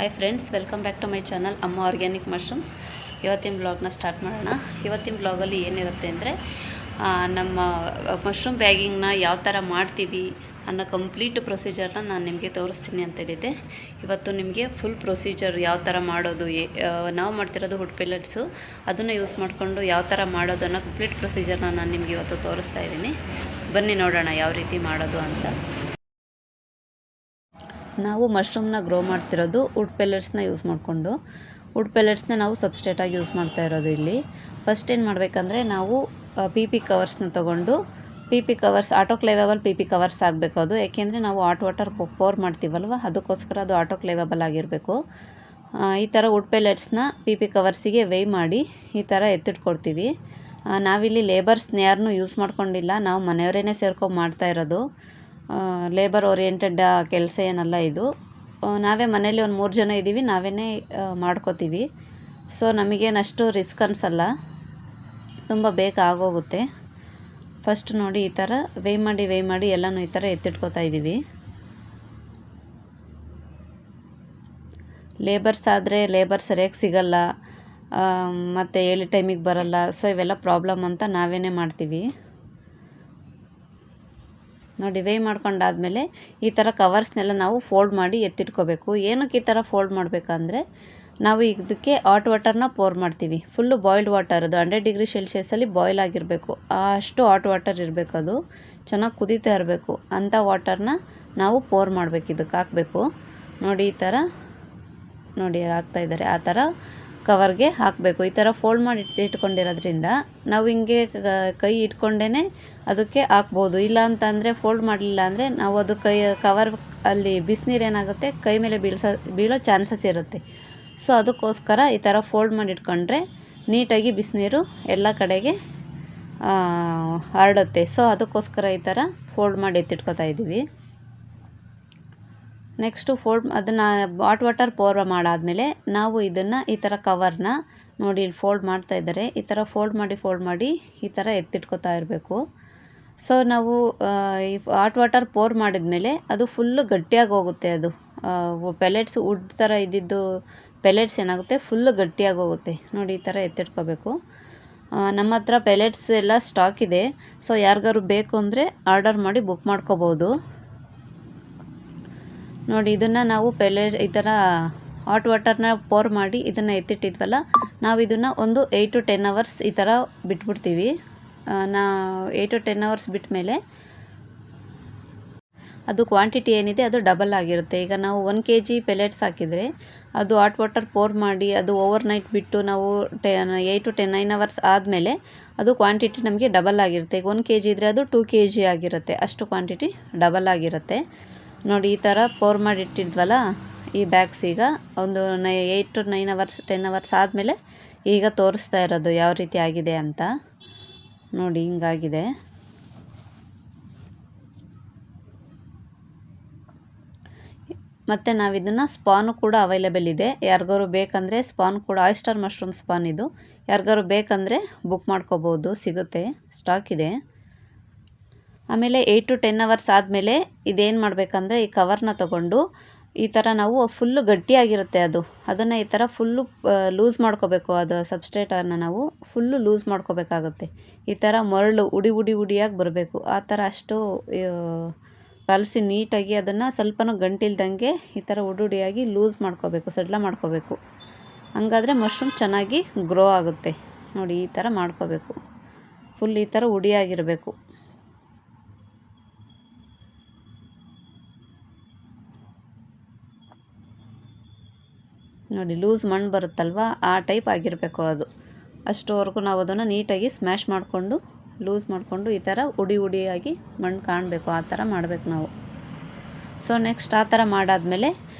Hi friends, welcome back to my channel Amma organic mushrooms. ಇವತ್ತಿನ ಬ್ಲಾಗ್ನ start ಮಾಡೋಣ. ಇವತ್ತಿನ ಬ್ಲಾಗಲ್ಲಿ ಏನಿರುತ್ತೆ ಅಂದರೆ ನಮ್ಮ ಮಶ್ರೂಮ್ ಬ್ಯಾಗಿಂಗ್ನ ಯಾವ ಥರ ಮಾಡ್ತೀವಿ ಅನ್ನೋ ಕಂಪ್ಲೀಟ್ ಪ್ರೊಸೀಜರ್ನ ನಾನು ನಿಮಗೆ ತೋರಿಸ್ತೀನಿ ಅಂತೇಳಿದ್ದೆ. ಇವತ್ತು ನಿಮಗೆ ಫುಲ್ ಪ್ರೊಸೀಜರ್ ಯಾವ ಥರ ಮಾಡೋದು, ನಾವು ಮಾಡ್ತಿರೋದು ವುಡ್ ಪೆಲೆಟ್ಸು, ಅದನ್ನು ಯೂಸ್ ಮಾಡಿಕೊಂಡು ಯಾವ ಥರ ಮಾಡೋದು ಅನ್ನೋ ಕಂಪ್ಲೀಟ್ ಪ್ರೊಸೀಜರ್ನ ನಾನು ನಿಮಗೆ ಇವತ್ತು ತೋರಿಸ್ತಾ ಇದ್ದೀನಿ. ಬನ್ನಿ ನೋಡೋಣ ಯಾವ ರೀತಿ ಮಾಡೋದು ಅಂತ. ನಾವು ಮಶ್ರೂಮ್ನ ಗ್ರೋ ಮಾಡ್ತಿರೋದು ವುಡ್ ಪೆಲೆಟ್ಸ್ನ ಯೂಸ್ ಮಾಡಿಕೊಂಡು. ವುಡ್ ಪೆಲೆಟ್ಸ್ನ ನಾವು ಸಬ್ಸ್ಟ್ರೇಟಾಗಿ ಯೂಸ್ ಮಾಡ್ತಾ ಇರೋದು. ಇಲ್ಲಿ ಫಸ್ಟ್ ಏನು ಮಾಡಬೇಕಂದ್ರೆ ನಾವು ಪಿ ಪಿ ಕವರ್ಸ್ನ ತೊಗೊಂಡು, P P covers autoclavable P P covers ಆಗಬೇಕು ಅದು. ಏಕೆಂದರೆ ನಾವು ಹಾಟ್ ವಾಟರ್ ಪೋರ್ ಮಾಡ್ತೀವಲ್ವ, ಅದಕ್ಕೋಸ್ಕರ ಅದು ಆಟೋಕ್ಲೇವೇಬಲ್ ಆಗಿರಬೇಕು. ಈ ಥರ ವುಡ್ ಪೆಲೆಟ್ಸ್ನ ಪಿ ಪಿ ಕವರ್ಸಿಗೆ ವೇಯ್ ಮಾಡಿ ಈ ಥರ ಎತ್ತಿಟ್ಕೊಡ್ತೀವಿ. ನಾವಿಲ್ಲಿ ಲೇಬರ್ಸ್ನ ಯಾರನ್ನೂ ಯೂಸ್ ಮಾಡ್ಕೊಂಡಿಲ್ಲ, ನಾವು ಮನೆಯವರೇ ಸೇರ್ಕೊಂಡು ಮಾಡ್ತಾ ಇರೋದು. ಲೇಬರ್ ಓರಿಯೆಂಟೆಡ್ ಕೆಲಸ ಏನಲ್ಲ ಇದು. ನಾವೇ ಮನೇಲಿ ಒಂದು 3 ಜನ ಇದ್ದೀವಿ, ನಾವೇ ಮಾಡ್ಕೋತೀವಿ. ಸೊ ನಮಗೇನಷ್ಟು ರಿಸ್ಕ್ ಅನಿಸಲ್ಲ, ತುಂಬ ಬೇಗ ಆಗೋಗುತ್ತೆ. ಫಸ್ಟ್ ನೋಡಿ ಈ ಥರ ವೇಯ್ ಮಾಡಿ ಎಲ್ಲನೂ ಈ ಥರ ಎತ್ತಿಟ್ಕೋತಾ ಇದ್ದೀವಿ. ಲೇಬರ್ಸ್ ಆದರೆ ಲೇಬರ್ ಸರಿಯಾಗಿ ಸಿಗಲ್ಲ, ಮತ್ತು ಹೇಳಿ ಟೈಮಿಗೆ ಬರಲ್ಲ. ಸೊ ಇವೆಲ್ಲ ಪ್ರಾಬ್ಲಮ್ ಅಂತ ನಾವೇ ಮಾಡ್ತೀವಿ. ನೋಡಿ ವೇಯ್ ಮಾಡ್ಕೊಂಡಾದಮೇಲೆ ಈ ಥರ ಕವರ್ಸ್ನೆಲ್ಲ ನಾವು ಫೋಲ್ಡ್ ಮಾಡಿ ಎತ್ತಿಟ್ಕೋಬೇಕು. ಏನಕ್ಕೆ ಈ ಥರ ಫೋಲ್ಡ್ ಮಾಡಬೇಕಂದ್ರೆ, ನಾವು ಇದಕ್ಕೆ ಹಾಟ್ ವಾಟರ್ನ ಪೋರ್ ಮಾಡ್ತೀವಿ. ಫುಲ್ಲು ಬಾಯ್ಲ್ಡ್ ವಾಟರ್, ಅದು 100 ಡಿಗ್ರಿ ಸೆಲ್ಸಿಯಸಲ್ಲಿ ಬಾಯ್ಲ್ ಆಗಿರಬೇಕು. ಅಷ್ಟು ಹಾಟ್ ವಾಟರ್ ಇರಬೇಕು, ಅದು ಚೆನ್ನಾಗಿ ಕುದೀತಾ ಇರಬೇಕು. ಅಂಥ ವಾಟರ್ನ ನಾವು ಪೋರ್ ಮಾಡಬೇಕು, ಇದಕ್ಕೆ ಹಾಕಬೇಕು. ನೋಡಿ ಈ ಥರ ನೋಡಿ ಹಾಕ್ತಾಯಿದ್ದಾರೆ, ಆ ಥರ ಕವರ್ಗೆ ಹಾಕಬೇಕು. ಈ ಥರ ಫೋಲ್ಡ್ ಮಾಡಿ ಇಟ್ಕೊಂಡಿರೋದ್ರಿಂದ ನಾವು ಹಿಂಗೆ ಕೈ ಇಟ್ಕೊಂಡೇ ಅದಕ್ಕೆ ಹಾಕ್ಬೋದು. ಇಲ್ಲ ಅಂತಂದರೆ ಫೋಲ್ಡ್ ಮಾಡಲಿಲ್ಲ ಅಂದರೆ ನಾವು ಅದು ಕವರ್ ಅಲ್ಲಿ ಬಿಸಿನೀರು ಏನಾಗುತ್ತೆ ಕೈ ಮೇಲೆ ಬೀಳೋ ಚಾನ್ಸಸ್ ಇರುತ್ತೆ. ಸೊ ಅದಕ್ಕೋಸ್ಕರ ಈ ಥರ ಫೋಲ್ಡ್ ಮಾಡಿ ಇಟ್ಕೊಂಡ್ರೆ ನೀಟಾಗಿ ಬಿಸಿನೀರು ಎಲ್ಲ ಕಡೆಗೆ ಹರಡುತ್ತೆ. ಸೊ ಅದಕ್ಕೋಸ್ಕರ ಈ ಥರ ಫೋಲ್ಡ್ ಮಾಡಿ ಎತ್ತಿಟ್ಕೊತಾ ಇದ್ದೀವಿ. ನೆಕ್ಸ್ಟು ಅದನ್ನು ಹಾಟ್ ವಾಟರ್ ಪೋರ್ ಮಾಡಾದಮೇಲೆ ನಾವು ಇದನ್ನು ಈ ಥರ ಕವರ್ನ ನೋಡಿ ಇಲ್ಲಿ ಫೋಲ್ಡ್ ಮಾಡ್ತಾ ಇದ್ದಾರೆ. ಈ ಥರ ಫೋಲ್ಡ್ ಮಾಡಿ ಈ ಥರ ಎತ್ತಿಟ್ಕೊತಾ ಇರಬೇಕು. ಸೊ ನಾವು ಈ ಹಾಟ್ ವಾಟರ್ ಪೋರ್ ಮಾಡಿದ್ಮೇಲೆ ಅದು ಫುಲ್ಲು ಗಟ್ಟಿಯಾಗಿ ಹೋಗುತ್ತೆ. ಅದು ಪೆಲೆಟ್ಸ್ ವುಡ್ ಥರ ಇದ್ದಿದ್ದು ಪೆಲೆಟ್ಸ್ ಏನಾಗುತ್ತೆ ಫುಲ್ಲು ಗಟ್ಟಿಯಾಗಿ ಹೋಗುತ್ತೆ. ನೋಡಿ ಈ ಥರ ಎತ್ತಿಟ್ಕೋಬೇಕು. ನಮ್ಮ ಹತ್ರ ಪೆಲೆಟ್ಸ್ ಎಲ್ಲ ಸ್ಟಾಕ್ ಇದೆ. ಸೊ ಯಾರಿಗಾರು ಬೇಕು ಅಂದರೆ ಆರ್ಡರ್ ಮಾಡಿ ಬುಕ್ ಮಾಡ್ಕೋಬೋದು. ನೋಡಿ ಇದನ್ನು ನಾವು ಈ ಥರ ಹಾಟ್ ವಾಟರ್ನ ಪೋರ್ ಮಾಡಿ ಇದನ್ನು ಎತ್ತಿಟ್ಟಿದ್ವಲ್ಲ, ನಾವು ಇದನ್ನು ಒಂದು 8 to 10 ಅವರ್ಸ್ ಈ ಥರ ಬಿಟ್ಬಿಡ್ತೀವಿ. 8 to 10 ಅವರ್ಸ್ ಬಿಟ್ಟ ಮೇಲೆ ಅದು ಕ್ವಾಂಟಿಟಿ ಏನಿದೆ ಅದು ಡಬಲ್ ಆಗಿರುತ್ತೆ. ಈಗ ನಾವು 1 kg ಪೆಲೆಟ್ಸ್ ಹಾಕಿದರೆ ಅದು ಹಾಟ್ ವಾಟರ್ ಪೋರ್ ಮಾಡಿ ಅದು ಓವರ್ ನೈಟ್ ಬಿಟ್ಟು ನಾವು 8 to 9 ಅವರ್ಸ್ ಆದಮೇಲೆ ಅದು ಕ್ವಾಂಟಿಟಿ ನಮಗೆ ಡಬಲ್ ಆಗಿರುತ್ತೆ. ಈಗ 1 kg ಇದ್ದರೆ ಅದು 2 kg ಆಗಿರುತ್ತೆ, ಅಷ್ಟು ಕ್ವಾಂಟಿಟಿ ಡಬಲ್ ಆಗಿರುತ್ತೆ. ನೋಡಿ ಈ ಥರ ಪೋರ್ ಮಾಡಿ ಇಟ್ಟಿದ್ವಲ್ಲ ಈ ಬ್ಯಾಗ್ಸ್, ಈಗ ಒಂದು 8 to 9 ಅವರ್ಸ್ 10 ಅವರ್ಸ್ ಆದಮೇಲೆ ಈಗ ತೋರಿಸ್ತಾ ಇರೋದು ಯಾವ ರೀತಿ ಆಗಿದೆ ಅಂತ. ನೋಡಿ ಹಿಂಗಾಗಿದೆ. ಮತ್ತು ನಾವು ಇದನ್ನು ಸ್ಪಾನು ಕೂಡ ಅವೈಲೇಬಲ್ ಇದೆ. ಯಾರಿಗಾರು ಬೇಕಂದರೆ ಸ್ಪಾನ್ ಕೂಡ, ಆಯಿಸ್ಟರ್ ಮಶ್ರೂಮ್ ಸ್ಪಾನ್ ಇದು, ಯಾರಿಗಾರು ಬೇಕಂದರೆ ಬುಕ್ ಮಾಡ್ಕೋಬೋದು, ಸಿಗುತ್ತೆ, ಸ್ಟಾಕ್ ಇದೆ. ಆಮೇಲೆ 8 to 10 ಅವರ್ಸ್ ಆದಮೇಲೆ ಇದೇನು ಮಾಡಬೇಕಂದ್ರೆ ಈ ಕವರ್ನ ತೊಗೊಂಡು ಈ ಥರ ನಾವು ಫುಲ್ಲು ಗಟ್ಟಿಯಾಗಿರುತ್ತೆ ಅದನ್ನು ಈ ಥರ ಫುಲ್ಲು ಲೂಸ್ ಮಾಡ್ಕೋಬೇಕು. ಅದು ಸಬ್ಸ್ಟ್ರೇಟನ್ನು ನಾವು ಫುಲ್ಲು ಲೂಸ್ ಮಾಡ್ಕೋಬೇಕಾಗುತ್ತೆ. ಈ ಥರ ಮರಳು ಉಡಿಯಾಗಿ ಬರಬೇಕು. ಆ ಥರ ಅಷ್ಟು ಕಲಸಿ ನೀಟಾಗಿ ಅದನ್ನು ಸ್ವಲ್ಪನೂ ಗಂಟಿಲ್ದಂಗೆ ಈ ಥರ ಉಡಿಯಾಗಿ ಲೂಸ್ ಮಾಡ್ಕೋಬೇಕು, ಸಡ್ಲ ಮಾಡ್ಕೋಬೇಕು. ಹಂಗಾದರೆ ಮಶ್ರೂಮ್ ಚೆನ್ನಾಗಿ ಗ್ರೋ ಆಗುತ್ತೆ. ನೋಡಿ ಈ ಥರ ಮಾಡ್ಕೋಬೇಕು, ಫುಲ್ ಈ ಥರ ಉಡಿಯಾಗಿರಬೇಕು. ನೋಡಿ ಲೂಸ್ ಮಣ್ಣು ಬರುತ್ತಲ್ವ, ಆ ಟೈಪ್ ಆಗಿರಬೇಕು ಅದು. ಅಷ್ಟುವರೆಗೂ ನಾವು ಅದನ್ನು ನೀಟಾಗಿ ಸ್ಮ್ಯಾಶ್ ಮಾಡಿಕೊಂಡು ಲೂಸ್ ಮಾಡಿಕೊಂಡು ಈ ಥರ ಉಡಿಯಾಗಿ ಮಣ್ಣು ಕಾಣಬೇಕು, ಆ ಥರ ಮಾಡಬೇಕು ನಾವು. ಸೊ ನೆಕ್ಸ್ಟ್ ಆ ಥರ ಮಾಡಾದಮೇಲೆ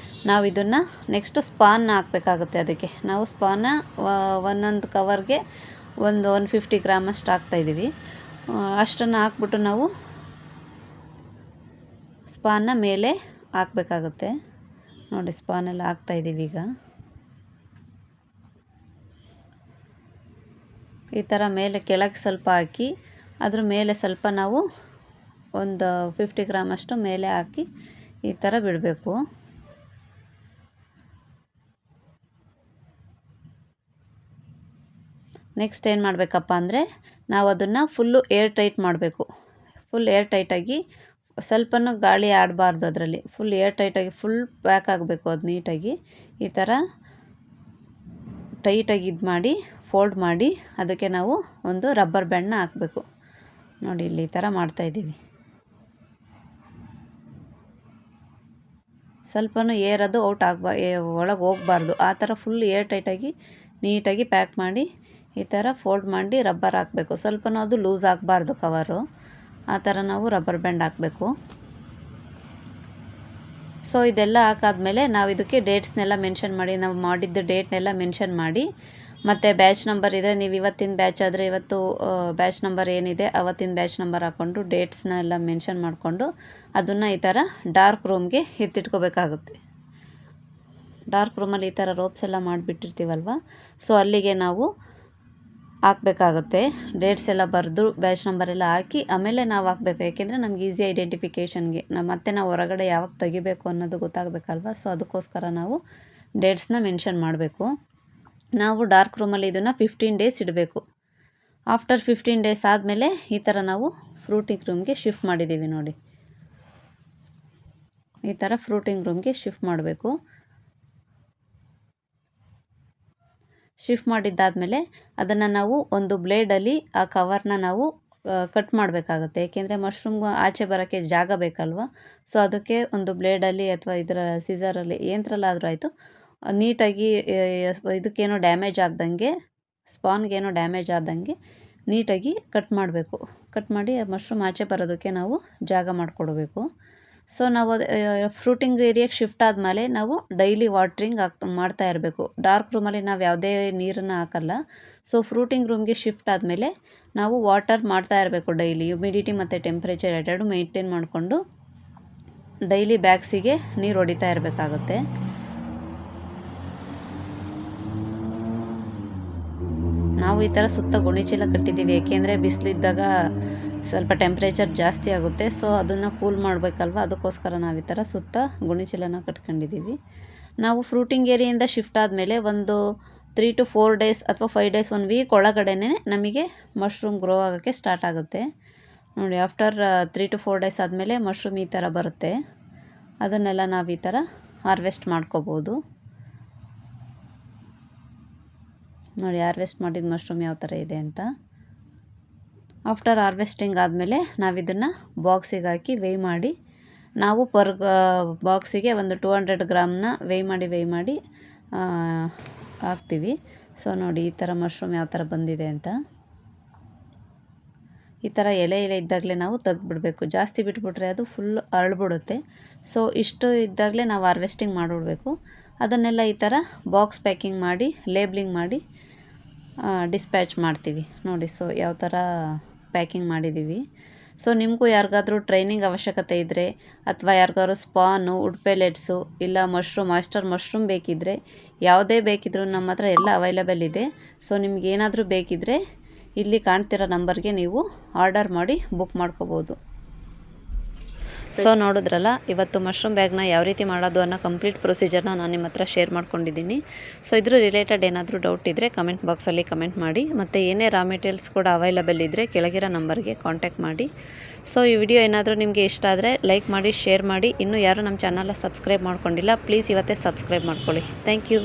ನಾವು ಇದನ್ನು ನೆಕ್ಸ್ಟು ಸ್ಪಾನ್ನ ಹಾಕಬೇಕಾಗುತ್ತೆ. ಅದಕ್ಕೆ ನಾವು ಸ್ಪಾನ್ನ ಒಂದೊಂದು ಕವರ್ಗೆ 150 ಗ್ರಾಮ್ ಅಷ್ಟು ಹಾಕ್ತಾಯಿದ್ದೀವಿ. ಅಷ್ಟನ್ನು ಹಾಕ್ಬಿಟ್ಟು ನಾವು ಸ್ಪಾನ್ನ ಮೇಲೆ ಹಾಕಬೇಕಾಗುತ್ತೆ. ನೋಡಿ ಸ್ಪಾನೆಲ್ಲ ಹಾಕ್ತಾಯಿದ್ದೀವಿ. ಈಗ ಈ ಥರ ಮೇಲೆ ಕೆಳಗೆ ಸ್ವಲ್ಪ ಹಾಕಿ ಅದ್ರ ಮೇಲೆ ಸ್ವಲ್ಪ ನಾವು ಒಂದು 50 ಗ್ರಾಮ್ ಅಷ್ಟು ಮೇಲೆ ಹಾಕಿ ಈ ಥರ ಬಿಡಬೇಕು. ನೆಕ್ಸ್ಟ್ ಏನು ಮಾಡಬೇಕಪ್ಪ ಅಂದರೆ ನಾವು ಅದನ್ನು ಫುಲ್ಲು ಏರ್ ಟೈಟ್ ಮಾಡಬೇಕು. ಫುಲ್ ಏರ್ ಟೈಟಾಗಿ, ಸ್ವಲ್ಪನೂ ಗಾಳಿ ಆಡಬಾರ್ದು ಅದರಲ್ಲಿ. ಫುಲ್ ಏರ್ ಟೈಟಾಗಿ ಫುಲ್ ಪ್ಯಾಕ್ ಆಗಬೇಕು ಅದು ನೀಟಾಗಿ. ಈ ಥರ ಟೈಟಾಗಿ ಇದು ಮಾಡಿ ಫೋಲ್ಡ್ ಮಾಡಿ ಅದಕ್ಕೆ ನಾವು ಒಂದು ರಬ್ಬರ್ ಬ್ಯಾಂಡ್ನ ಹಾಕಬೇಕು. ನೋಡಿ ಇಲ್ಲಿ ಈ ಥರ ಮಾಡ್ತಾಯಿದ್ದೀವಿ. ಸ್ವಲ್ಪನೂ ಏರ್ ಅದು ಔಟ್ ಒಳಗೆ ಹೋಗಬಾರ್ದು. ಆ ಥರ ಫುಲ್ ಏರ್ ಟೈಟಾಗಿ ನೀಟಾಗಿ ಪ್ಯಾಕ್ ಮಾಡಿ ಈ ಥರ ಫೋಲ್ಡ್ ಮಾಡಿ ರಬ್ಬರ್ ಹಾಕಬೇಕು. ಸ್ವಲ್ಪನೂ ಅದು ಲೂಸ್ ಆಗಬಾರ್ದು ಕವರು. ಆ ಥರ ನಾವು ರಬ್ಬರ್ ಬ್ಯಾಂಡ್ ಹಾಕಬೇಕು. ಸೊ ಇದೆಲ್ಲ ಹಾಕಾದ್ಮೇಲೆ ನಾವು ಇದಕ್ಕೆ ಡೇಟ್ಸ್ನೆಲ್ಲ ಮೆನ್ಷನ್ ಮಾಡಿ, ನಾವು ಮಾಡಿದ್ದ ಡೇಟ್ನೆಲ್ಲ ಮೆನ್ಷನ್ ಮಾಡಿ, ಮತ್ತು ಬ್ಯಾಚ್ ನಂಬರ್ ಇದ್ದರೆ ನೀವು ಇವತ್ತಿನ ಬ್ಯಾಚ್ ಆದರೆ ಇವತ್ತು ಬ್ಯಾಚ್ ನಂಬರ್ ಏನಿದೆ ಅವತ್ತಿನ ಬ್ಯಾಚ್ ನಂಬರ್ ಹಾಕ್ಕೊಂಡು ಡೇಟ್ಸ್ನ ಎಲ್ಲ ಮೆನ್ಷನ್ ಮಾಡಿಕೊಂಡು ಅದನ್ನು ಈ ಥರ ಡಾರ್ಕ್ ರೂಮ್ಗೆ ಎತ್ತಿಟ್ಕೋಬೇಕಾಗುತ್ತೆ. ಡಾರ್ಕ್ ರೂಮಲ್ಲಿ ಈ ಥರ ರೋಪ್ಸ್ ಎಲ್ಲ ಮಾಡಿಬಿಟ್ಟಿರ್ತೀವಲ್ವ, ಸೊ ಅಲ್ಲಿಗೆ ನಾವು ಹಾಕಬೇಕಾಗುತ್ತೆ. ಡೇಟ್ಸ್ ಎಲ್ಲ ಬರೆದು ಬ್ಯಾಚ್ ನಂಬರ್ ಎಲ್ಲ ಹಾಕಿ ಆಮೇಲೆ ನಾವು ಹಾಕಬೇಕು. ಯಾಕೆಂದರೆ ನಮ್ಗೆ ಈಸಿ ಐಡೆಂಟಿಫಿಕೇಷನ್ಗೆ ಮತ್ತೆ ನಾವು ಹೊರಗಡೆ ಯಾವಾಗ ತೆಗಿಬೇಕು ಅನ್ನೋದು ಗೊತ್ತಾಗಬೇಕಲ್ವ. ಸೊ ಅದಕ್ಕೋಸ್ಕರ ನಾವು ಡೇಟ್ಸ್ನ ಮೆನ್ಷನ್ ಮಾಡಬೇಕು. ನಾವು ಡಾರ್ಕ್ ರೂಮಲ್ಲಿ ಇದನ್ನು 15 ಡೇಸ್ ಇಡಬೇಕು. ಆಫ್ಟರ್ 15 ಡೇಸ್ ಆದಮೇಲೆ ಈ ಥರ ನಾವು ಫ್ರೂಟಿಂಗ್ ರೂಮ್ಗೆ ಶಿಫ್ಟ್ ಮಾಡಿದ್ದೀವಿ ನೋಡಿ. ಈ ಥರ ಫ್ರೂಟಿಂಗ್ ರೂಮ್ಗೆ ಶಿಫ್ಟ್ ಮಾಡಬೇಕು. ಶಿಫ್ಟ್ ಮಾಡಿದ್ದಾದಮೇಲೆ ಅದನ್ನು ನಾವು ಒಂದು ಬ್ಲೇಡಲ್ಲಿ ಆ ಕವರ್ನ ನಾವು ಕಟ್ ಮಾಡಬೇಕಾಗುತ್ತೆ. ಏಕೆಂದರೆ ಮಶ್ರೂಮ್ಗೆ ಆಚೆ ಬರೋಕ್ಕೆ ಜಾಗ ಬೇಕಲ್ವ. ಸೊ ಅದಕ್ಕೆ ಒಂದು ಬ್ಲೇಡಲ್ಲಿ ಅಥವಾ ಇದರ ಸೀಸರಲ್ಲಿ ಯಂತ್ರಲ್ಲಾದರೂ ಆಯಿತು ನೀಟಾಗಿ ಇದಕ್ಕೇನೋ ಡ್ಯಾಮೇಜ್ ಆಗ್ದಂಗೆ, ಸ್ಪಾನ್ಗೇನೋ ಡ್ಯಾಮೇಜ್ ಆದಂಗೆ ನೀಟಾಗಿ ಕಟ್ ಮಾಡಬೇಕು. ಕಟ್ ಮಾಡಿ ಮಶ್ರೂಮ್ ಆಚೆ ಬರೋದಕ್ಕೆ ನಾವು ಜಾಗ ಮಾಡಿಕೊಡ್ಬೇಕು. ಸೊ ನಾವು ಫ್ರೂಟಿಂಗ್ ಏರಿಯಾಗೆ ಶಿಫ್ಟ್ ಆದಮೇಲೆ ನಾವು ಡೈಲಿ ವಾಟ್ರಿಂಗ್ ಮಾಡ್ತಾ ಇರಬೇಕು. ಡಾರ್ಕ್ ರೂಮಲ್ಲಿ ನಾವು ಯಾವುದೇ ನೀರನ್ನು ಹಾಕಲ್ಲ. ಸೊ ಫ್ರೂಟಿಂಗ್ ರೂಮ್ಗೆ ಶಿಫ್ಟ್ ಆದಮೇಲೆ ನಾವು ವಾಟರ್ ಮಾಡ್ತಾ ಇರಬೇಕು ಡೈಲಿ. ಹ್ಯುಮಿಡಿಟಿ ಮತ್ತು ಟೆಂಪ್ರೇಚರ್ ಎರಡೂ ಮೇಂಟೈನ್ ಮಾಡಿಕೊಂಡು ಡೈಲಿ ಬ್ಯಾಗ್ಸಿಗೆ ನೀರು ಹೊಡಿತಾ ಇರಬೇಕಾಗುತ್ತೆ. ನಾವು ಈ ಥರ ಸುತ್ತ ಗೋಣಿಚೀಲ ಕಟ್ಟಿದ್ದೀವಿ. ಏಕೆಂದರೆ ಬಿಸಿಲಿದ್ದಾಗ ಸ್ವಲ್ಪ ಟೆಂಪ್ರೇಚರ್ ಜಾಸ್ತಿ ಆಗುತ್ತೆ. ಸೊ ಅದನ್ನು ಕೂಲ್ ಮಾಡಬೇಕಲ್ವ, ಅದಕ್ಕೋಸ್ಕರ ನಾವು ಈ ಥರ ಸುತ್ತ ಗೋಣಿಚೀಲನ ಕಟ್ಕೊಂಡಿದ್ದೀವಿ. ನಾವು ಫ್ರೂಟಿಂಗ್ ಏರಿಯಿಂದ ಶಿಫ್ಟ್ ಆದಮೇಲೆ ಒಂದು 3 to 4 ಡೇಸ್ ಅಥವಾ 5 ಡೇಸ್, 1 ವೀಕ್ ಒಳಗಡೆನೇ ನಮಗೆ ಮಶ್ರೂಮ್ ಗ್ರೋ ಆಗೋಕ್ಕೆ ಸ್ಟಾರ್ಟ್ ಆಗುತ್ತೆ ನೋಡಿ. ಆಫ್ಟರ್ 3 to 4 ಡೇಸ್ ಆದಮೇಲೆ ಮಶ್ರೂಮ್ ಈ ಥರ ಬರುತ್ತೆ. ಅದನ್ನೆಲ್ಲ ನಾವು ಈ ಥರ ಹಾರ್ವೆಸ್ಟ್ ಮಾಡ್ಕೋಬೋದು ನೋಡಿ. ಹಾರ್ವೆಸ್ಟ್ ಮಾಡಿದ ಮಶ್ರೂಮ್ ಯಾವ ಥರ ಇದೆ ಅಂತ. ಆಫ್ಟರ್ ಹಾರ್ವೆಸ್ಟಿಂಗ್ ಆದಮೇಲೆ ನಾವಿದನ್ನು ಬಾಕ್ಸಿಗೆ ಹಾಕಿ ವೇಯ್ ಮಾಡಿ, ನಾವು ಪರ್ ಬಾಕ್ಸಿಗೆ ಒಂದು 200 ಗ್ರಾಮ್ನ ವೇಯ್ ಮಾಡಿ ಹಾಕ್ತೀವಿ. ಸೊ ನೋಡಿ ಈ ಥರ ಮಶ್ರೂಮ್ ಯಾವ ಥರ ಬಂದಿದೆ ಅಂತ. ಈ ಥರ ಎಲೆ ಇದ್ದಾಗಲೇ ನಾವು ತೆಗೆದುಬಿಡಬೇಕು. ಜಾಸ್ತಿ ಬಿಟ್ಬಿಟ್ರೆ ಅದು ಫುಲ್ ಅರಳ್ಬಿಡುತ್ತೆ. ಸೊ ಇಷ್ಟು ಇದ್ದಾಗಲೇ ನಾವು ಹಾರ್ವೆಸ್ಟಿಂಗ್ ಮಾಡಿಬಿಡ್ಬೇಕು. ಅದನ್ನೆಲ್ಲ ಈ ಥರ ಬಾಕ್ಸ್ ಪ್ಯಾಕಿಂಗ್ ಮಾಡಿ ಲೇಬ್ಲಿಂಗ್ ಮಾಡಿ ಡಿಸ್ಪ್ಯಾಚ್ ಮಾಡ್ತೀವಿ ನೋಡಿ. ಸೊ ಯಾವ ಥರ ಪ್ಯಾಕಿಂಗ್ ಮಾಡಿದ್ದೀವಿ. ಸೊ ನಿಮಗೂ ಯಾರಿಗಾದ್ರೂ ಟ್ರೈನಿಂಗ್ ಅವಶ್ಯಕತೆ ಇದ್ದರೆ ಅಥವಾ ಯಾರಿಗಾದ್ರು ಸ್ಪಾನು, ವುಡ್ ಪೆಲೆಟ್ಸು ಇಲ್ಲ ಮಶ್ರೂಮ್, ಆಯಿಸ್ಟರ್ ಮಶ್ರೂಮ್ ಬೇಕಿದ್ದರೆ, ಯಾವುದೇ ಬೇಕಿದ್ರೂ ನಮ್ಮ ಹತ್ರ ಎಲ್ಲ ಅವೈಲೇಬಲ್ ಇದೆ. ಸೊ ನಿಮಗೇನಾದರೂ ಬೇಕಿದ್ದರೆ ಇಲ್ಲಿ ಕಾಣ್ತಿರೋ ನಂಬರ್ಗೆ ನೀವು ಆರ್ಡರ್ ಮಾಡಿ ಬುಕ್ ಮಾಡ್ಕೋಬೋದು. ಸೊ ನೋಡಿದ್ರಲ್ಲ, ಇವತ್ತು ಮಶ್ರೂಮ್ ಬ್ಯಾಗ್ನ ಯಾವ ರೀತಿ ಮಾಡೋದು ಅನ್ನೋ ಕಂಪ್ಲೀಟ್ ಪ್ರೊಸೀಜರ್ನ ನಾನು ನಿಮ್ಮ ಹತ್ರ ಶೇರ್ ಮಾಡ್ಕೊಂಡಿದ್ದೀನಿ. ಸೊ ಇದ್ರ ರಿಲೇಟೆಡ್ ಏನಾದರೂ ಡೌಟ್ ಇದ್ದರೆ ಕಮೆಂಟ್ ಬಾಕ್ಸಲ್ಲಿ ಕಮೆಂಟ್ ಮಾಡಿ. ಮತ್ತು ಏನೇ ರಾ ಮೆಟೀರಿಯಲ್ಸ್ ಕೂಡ ಅವೈಲೇಬಲ್ ಇದ್ದರೆ ಕೆಳಗಿರೋ ನಂಬರ್ಗೆ ಕಾಂಟ್ಯಾಕ್ಟ್ ಮಾಡಿ. ಸೊ ಈ ವಿಡಿಯೋ ಏನಾದರೂ ನಿಮಗೆ ಇಷ್ಟ ಆದರೆ ಲೈಕ್ ಮಾಡಿ, ಶೇರ್ ಮಾಡಿ. ಇನ್ನೂ ಯಾರು ನಮ್ಮ ಚಾನಲ್ನ ಸಬ್ಸ್ಕ್ರೈಬ್ ಮಾಡ್ಕೊಂಡಿಲ್ಲ, ಪ್ಲೀಸ್ ಇವತ್ತೇ ಸಬ್ಸ್ಕ್ರೈಬ್ ಮಾಡ್ಕೊಳ್ಳಿ. Thank you.